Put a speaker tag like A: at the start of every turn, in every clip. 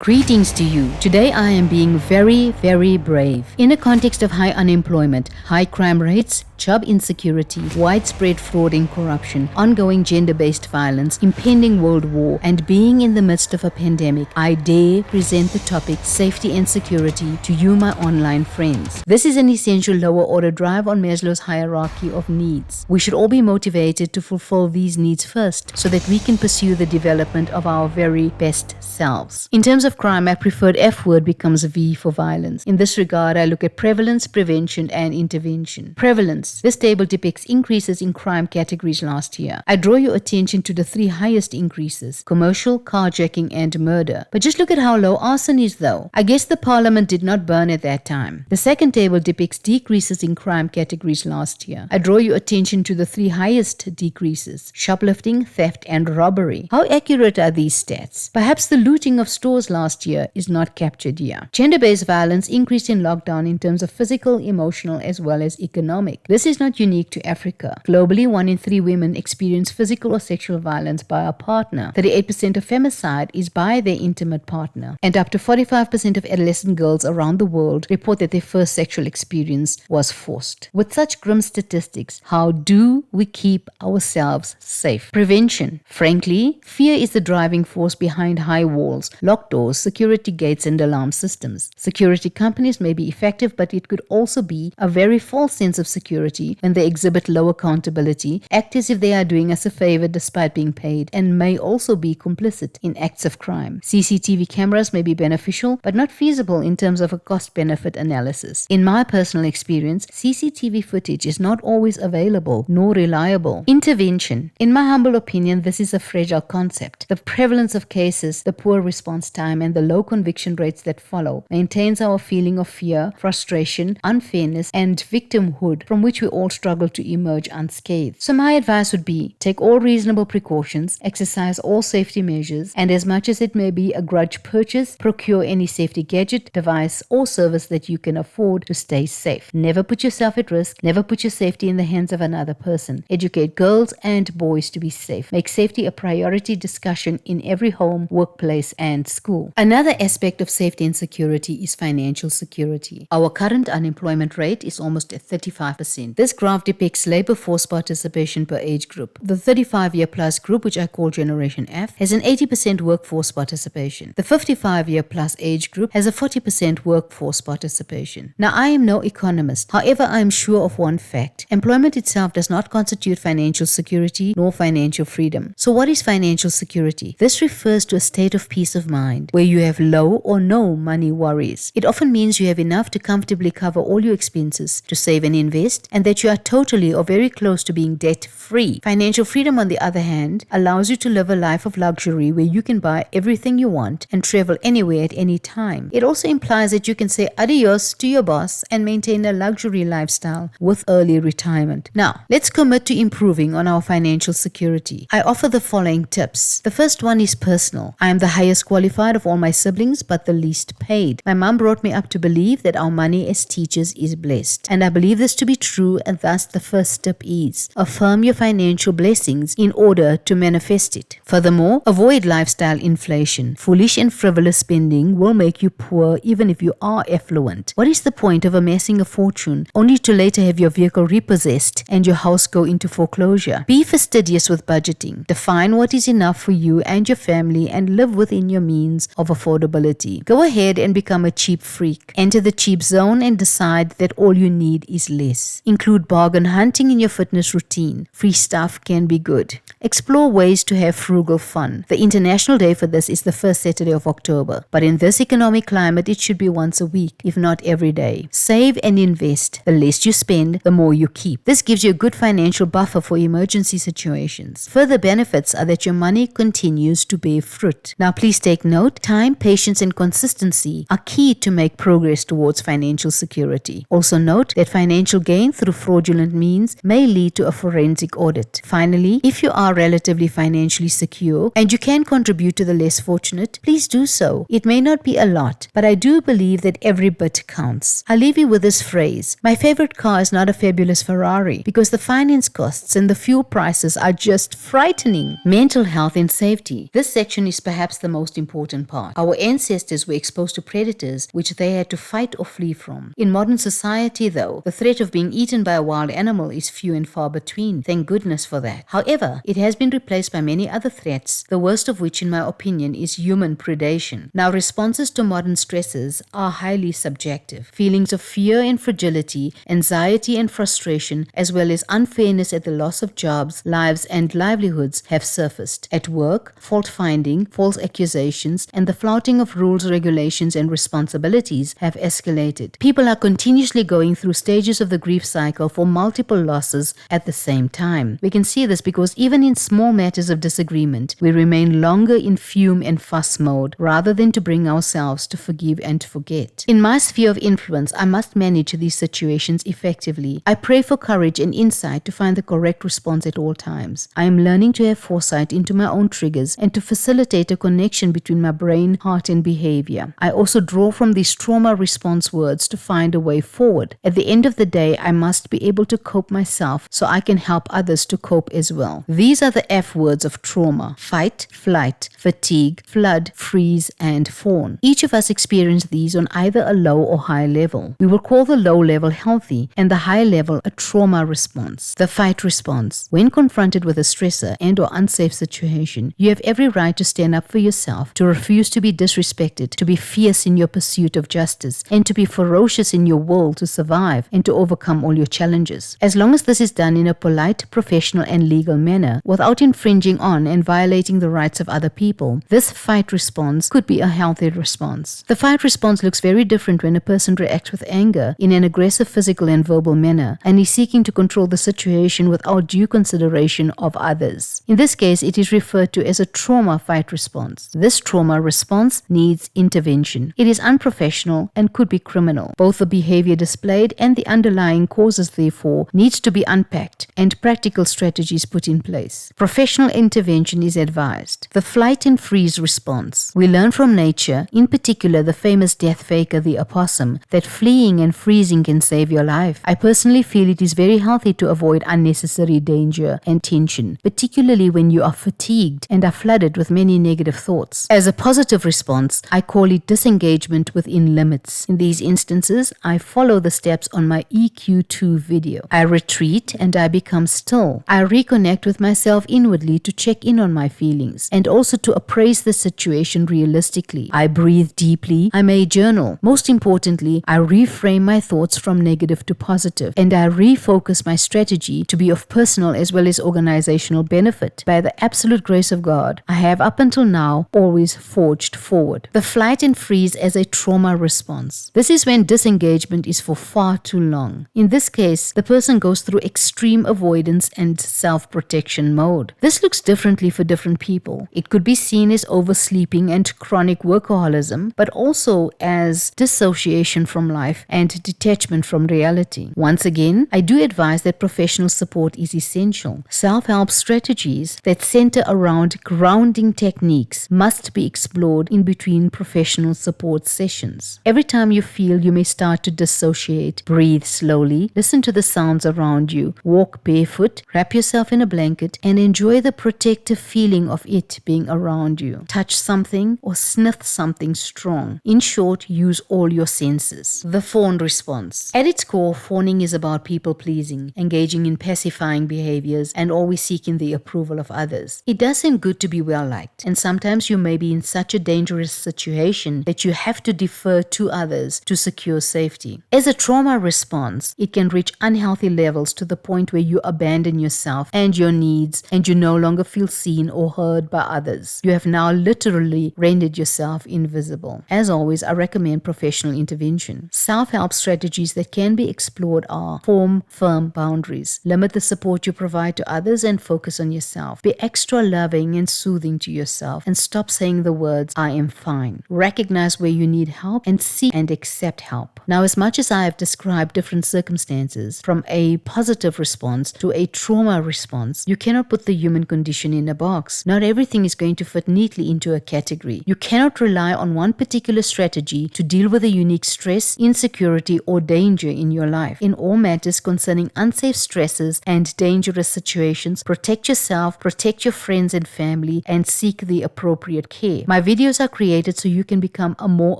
A: Greetings to you. Today I am being very brave. In a context of high unemployment, high crime rates, job insecurity, widespread fraud and corruption, ongoing gender-based violence, impending world war, and being in the midst of a pandemic, I dare present the topic safety and security to you, my online friends. This is an essential lower order drive on Maslow's hierarchy of needs. We should all be motivated to fulfill these needs first so that we can pursue the development of our very best selves. In terms of crime, my preferred F word becomes V for violence. In this regard, I look at prevalence, prevention, and intervention. Prevalence. This table depicts increases in crime categories last year. I draw your attention to the three highest increases: commercial, carjacking, and murder. But just look at how low arson is though. I guess the parliament did not burn at that time. The second table depicts decreases in crime categories last year. I draw your attention to the three highest decreases: shoplifting, theft, and robbery. How accurate are these stats? Perhaps the looting of stores last year is not captured here. Gender-based violence increased in lockdown in terms of physical, emotional, as well as economic. This is not unique to Africa. Globally, 1 in 3 women experience physical or sexual violence by a partner. 38% of femicide is by their intimate partner. And up to 45% of adolescent girls around the world report that their first sexual experience was forced. With such grim statistics, how do we keep ourselves safe? Prevention. Frankly, fear is the driving force behind high walls, locked doors, security gates, and alarm systems. Security companies may be effective, but it could also be a very false sense of security when they exhibit low accountability, act as if they are doing us a favor despite being paid, and may also be complicit in acts of crime. CCTV cameras may be beneficial, but not feasible in terms of a cost-benefit analysis. In my personal experience, CCTV footage is not always available nor reliable. Intervention. In my humble opinion, this is a fragile concept. The prevalence of cases, the poor response time, and the low conviction rates that follow maintains our feeling of fear, frustration, unfairness, and victimhood from which we all struggle to emerge unscathed. So my advice would be, take all reasonable precautions, exercise all safety measures, and as much as it may be a grudge purchase, procure any safety gadget, device, or service that you can afford to stay safe. Never put yourself at risk. Never put your safety in the hands of another person. Educate girls and boys to be safe. Make safety a priority discussion in every home, workplace, and school. Another aspect of safety and security is financial security. Our current unemployment rate is almost at 35%. This graph depicts labor force participation per age group. The 35-year plus group, which I call Generation F, has an 80% workforce participation. The 55-year plus age group has a 40% workforce participation. Now, I am no economist. However, I am sure of one fact. Employment itself does not constitute financial security nor financial freedom. So what is financial security? This refers to a state of peace of mind where you have low or no money worries. It often means you have enough to comfortably cover all your expenses, to save and invest, and that you are totally or very close to being debt-free. Financial freedom, on the other hand, allows you to live a life of luxury where you can buy everything you want and travel anywhere at any time. It also implies that you can say adios to your boss and maintain a luxury lifestyle with early retirement. Now, let's commit to improving on our financial security. I offer the following tips. The first one is personal. I am the highest qualified of all my siblings, but the least paid. My mom brought me up to believe that our money as teachers is blessed, and I believe this to be true, and thus the first step is affirm your financial blessings in order to manifest it. Furthermore, avoid lifestyle inflation. Foolish and frivolous spending will make you poor even if you are affluent. What is the point of amassing a fortune only to later have your vehicle repossessed and your house go into foreclosure? Be fastidious with budgeting. Define what is enough for you and your family and live within your means of affordability. Go ahead and become a cheap freak. Enter the cheap zone and decide that all you need is less. Include bargain hunting in your fitness routine. Free stuff can be good. Explore ways to have frugal fun. The international day for this is the first Saturday of October, but in this economic climate, it should be once a week, if not every day. Save and invest. The less you spend, the more you keep. This gives you a good financial buffer for emergency situations. Further benefits are that your money continues to bear fruit. Now, please take note, time, patience, and consistency are key to make progress towards financial security. Also note that financial gain through fraudulent means may lead to a forensic audit. Finally, if you are relatively financially secure and you can contribute to the less fortunate, please do so. It may not be a lot, but I do believe that every bit counts. I'll leave you with this phrase. My favorite car is not a fabulous Ferrari because the finance costs and the fuel prices are just frightening. Mental health and safety. This section is perhaps the most important part. Our ancestors were exposed to predators which they had to fight or flee from. In modern society, though, the threat of being eaten by a wild animal is few and far between. Thank goodness for that. However, it has been replaced by many other threats, the worst of which, in my opinion, is human predation. Now, responses to modern stresses are highly subjective. Feelings of fear and fragility, anxiety and frustration, as well as unfairness at the loss of jobs, lives, and livelihoods have surfaced. At work, fault-finding, false accusations, and the flouting of rules, regulations, and responsibilities have escalated. People are continuously going through stages of the grief cycle for multiple losses at the same time. We can see this because even in small matters of disagreement, we remain longer in fume and fuss mode rather than to bring ourselves to forgive and forget. In my sphere of influence, I must manage these situations effectively. I pray for courage and insight to find the correct response at all times. I am learning to have foresight into my own triggers and to facilitate a connection between my brain, heart, and behavior. I also draw from these trauma response words to find a way forward. At the end of the day, I must be able to cope myself so I can help others to cope as well. These are the F words of trauma: fight, flight, fatigue, flood, freeze, and fawn. Each of us experience these on either a low or high level. We will call the low level healthy and the high level a trauma response. The fight response: when confronted with a stressor and or unsafe situation, you have every right to stand up for yourself, to refuse to be disrespected, to be fierce in your pursuit of justice, and to be ferocious in your will to survive and to overcome all your challenges. As long as this is done in a polite, professional, and legal manner, without infringing on and violating the rights of other people, this fight response could be a healthy response. The fight response looks very different when a person reacts with anger in an aggressive physical and verbal manner and is seeking to control the situation without due consideration of others. In this case, it is referred to as a trauma fight response. This trauma response needs intervention. It is unprofessional and could be criminal. Both the behavior displayed and the underlying causes, therefore, needs to be unpacked and practical strategies put in place. Professional intervention is advised. The flight and freeze response. We learn from nature, in particular the famous death faker, the opossum, that fleeing and freezing can save your life. I personally feel it is very healthy to avoid unnecessary danger and tension, particularly when you are fatigued and are flooded with many negative thoughts. As a positive response, I call it disengagement within limits. In these instances, I follow the steps on my EQ2 video. I retreat and I become still. I reconnect with myself inwardly to check in on my feelings and also to appraise the situation realistically. I breathe deeply. I may journal. Most importantly, I reframe my thoughts from negative to positive, and I refocus my strategy to be of personal as well as organizational benefit. By the absolute grace of God, I have up until now always forged forward. The flight and freeze as a trauma response. This is when disengagement is for far too long. In this case, the person goes through extreme avoidance and self-protection mode. This looks differently for different people. It could be seen as oversleeping and chronic workaholism, but also as dissociation from life and detachment from reality. Once again, I do advise that professional support is essential. Self-help strategies that center around grounding techniques must be explored in between professional support sessions. Every time you feel you may start to dissociate, breathe slowly, listen to the sounds around you, walk barefoot, wrap yourself in a blanket, and enjoy the protective feeling of it being around you. Touch something or sniff something strong. In short, use all your senses. The fawn response. At its core, fawning is about people-pleasing, engaging in pacifying behaviors, and always seeking the approval of others. It does seem good to be well-liked, and sometimes you may be in such a dangerous situation that you have to defer to others to secure safety. As a trauma response, it can reach unhealthy levels to the point where you abandon yourself and your needs, and you no longer feel seen or heard by others. You have now literally rendered yourself invisible. As always, I recommend professional intervention. Self-help strategies that can be explored are: form firm boundaries, limit the support you provide to others, and focus on yourself. Be extra loving and soothing to yourself, and stop saying the words, "I am fine." Recognize where you need help and seek and accept help. Now, as much as I have described different circumstances, from a positive response to a trauma response, you cannot put the human condition in a box. Not everything is going to fit neatly into a category. You cannot rely on one particular strategy to deal with a unique stress, insecurity, or danger in your life. In all matters concerning unsafe stresses and dangerous situations, protect yourself, protect your friends and family, and seek the appropriate care. My My videos are created so you can become a more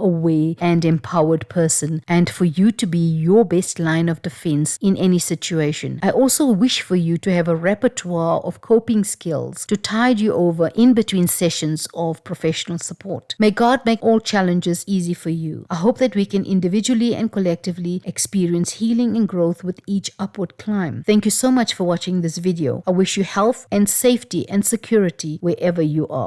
A: aware and empowered person, and for you to be your best line of defense in any situation. I also wish for you to have a repertoire of coping skills to tide you over in between sessions of professional support. May God make all challenges easy for you. I hope that we can individually and collectively experience healing and growth with each upward climb. Thank you so much for watching this video. I wish you health and safety and security wherever you are.